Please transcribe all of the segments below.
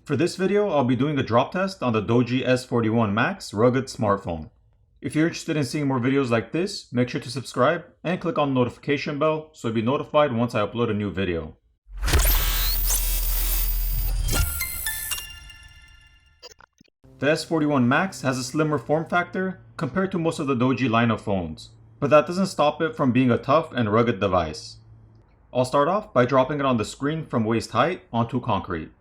For this video, I'll be doing a drop test on the Doogee S41 Max rugged smartphone. If you're interested in seeing more videos like this, make sure to subscribe and click on the notification bell so you'll be notified once I upload a new video. The S41 Max has a slimmer form factor compared to most of the Doogee line of phones, but that doesn't stop it from being a tough and rugged device. I'll start off by dropping it on the screen from waist height onto concrete.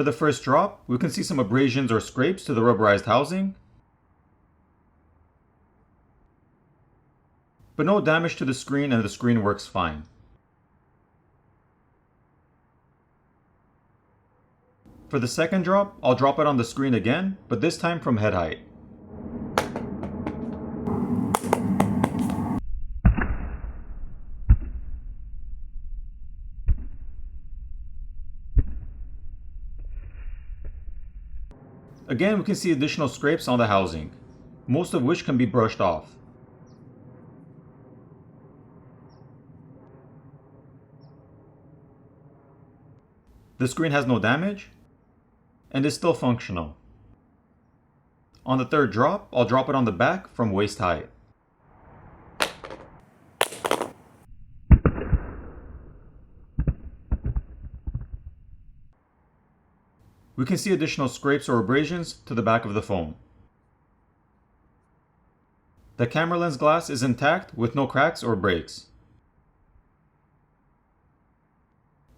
For the first drop, we can see some abrasions or scrapes to the rubberized housing, but no damage to the screen and the screen works fine. For the second drop, I'll drop it on the screen again, but this time from head height. Again, we can see additional scrapes on the housing, most of which can be brushed off. The screen has no damage and is still functional. On the third drop, I'll drop it on the back from waist height. We can see additional scrapes or abrasions to the back of the phone. The camera lens glass is intact with no cracks or breaks.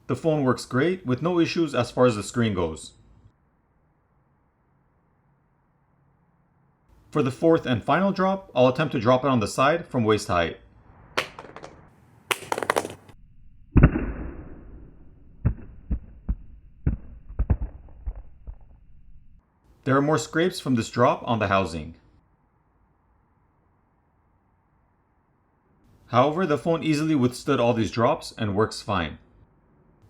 The phone works great with no issues as far as the screen goes. For the fourth and final drop, I'll attempt to drop it on the side from waist height. There are more scrapes from this drop on the housing. However, the phone easily withstood all these drops and works fine.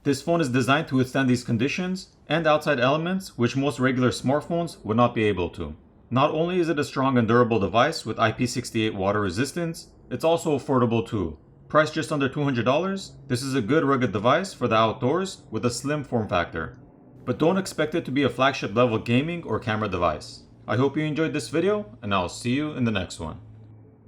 This phone is designed to withstand these conditions and outside elements which most regular smartphones would not be able to. Not only is it a strong and durable device with IP68 water resistance, it's also affordable too. Priced just under $200, this is a good rugged device for the outdoors with a slim form factor. But don't expect it to be a flagship level gaming or camera device. I hope you enjoyed this video, and I'll see you in the next one.